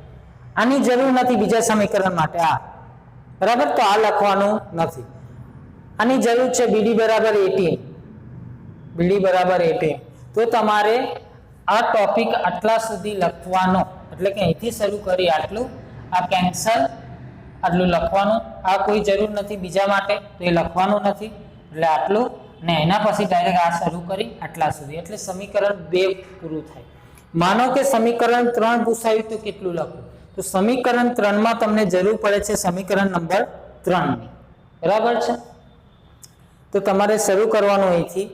આની જરૂર નથી બીજા સમીકરણ માટે. આ બરાબર? તો આ લખવાનું નથી. આની જરૂર છે બીડી બરાબર 18. બીડી બરાબર 18. તો તમારે આ ટોપિક આટલા સુધી લખવાનો, એટલે કે અહીંથી શરૂ કરી આટલું, આ કેન્સલ, આટલું લખવાનું. આ કોઈ જરૂર નથી બીજા માટે, તો એ લખવાનું નથી. એટલે આટલું, ને એના પછી ડાયરેક્ટ આ શરૂ કરી આટલા સુધી. એટલે સમીકરણ 2 પૂરું થાય. માનો કે સમીકરણ 3 પૂછાયું તો કેટલું લખવું? તો સમીકરણ 3 માં તમને જરૂર પડે છે સમીકરણ નંબર 3 ની. બરાબર છે? તો તમારે શરૂ કરવાનું અહીંથી.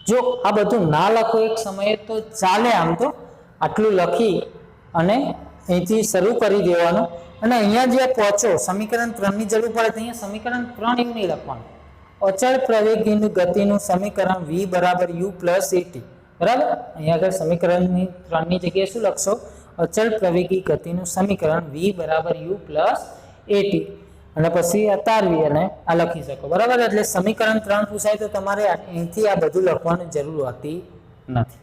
જો આ બધું ના લખો એક સમયે તો ચાલે, આમ તો આટલું લખી અને અહીંથી શરૂ કરી દેવાનું. અને અહીંયા જે પહોંચો સમીકરણ 3 ની જરૂર પડે તો અહીંયા સમીકરણ 3 એવું નહીં લખવાનું. અચળ પ્રવેગીની ગતિનું સમીકરણ v બરાબર u પ્લસ at. બરાબર? અહીંયા આગળ સમીકરણની 3 ની જગ્યાએ શું લખશો? અચળ પ્રવેગી ગતિનું સમીકરણ v બરાબર u પ્લસ at. અને પછી આ તારવી અને આ લખી શકો. બરાબર? એટલે સમીકરણ 3 પૂછાય તો તમારે અહીંથી આ બધું લખવાની જરૂર હોતી નથી.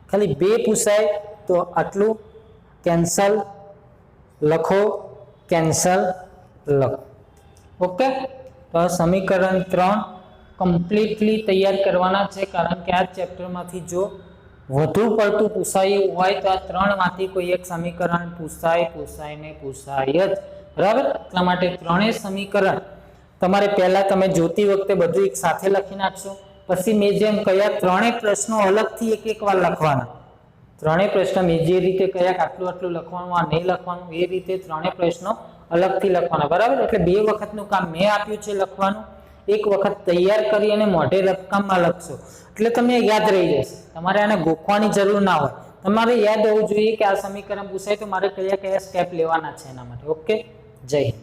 ખાલી 2 પૂછાય તો આટલું કેન્સલ લખો, કેન્સલ લખો. ઓકે? તો સમીકરણ 3 કમ્પ્લીટલી તૈયાર કરવાના છે, કારણ કે આ ચેપ્ટરમાંથી જો વધુ પડતું પૂછાયું હોય તો આ 3 માંથી કોઈ એક સમીકરણ પૂછાય જ. બરાબર? એટલા માટે 3 સમીકરણ તમારે પહેલા તમે જોતી વખતે બધું એક સાથે લખી નાખશો. પછી મેં જેમ કહ્યા 3 પ્રશ્નો અલગથી એક વાર લખવાના. ત્રણેય પ્રશ્ન મેં જે રીતે કહ્યા કે આટલું આટલું લખવાનું, આ નહીં લખવાનું, એ રીતે ત્રણેય પ્રશ્નો અલગથી લખવાના, બરાબર. એટલે 2 વખતનું કામ મેં આપ્યું છે લખવાનું, 1 વખત તૈયાર કરી અને મોઢે રકમમાં લખશો એટલે તમને યાદ રહી જશે. તમારે આને ગોખવાની જરૂર ના હોય. તમારે યાદ હોવું જોઈએ કે આ સમીકરણ પૂછાય તો મારે કયા કયા સ્ટેપ લેવાના છે એના માટે. ઓકે, જય હિન્દ.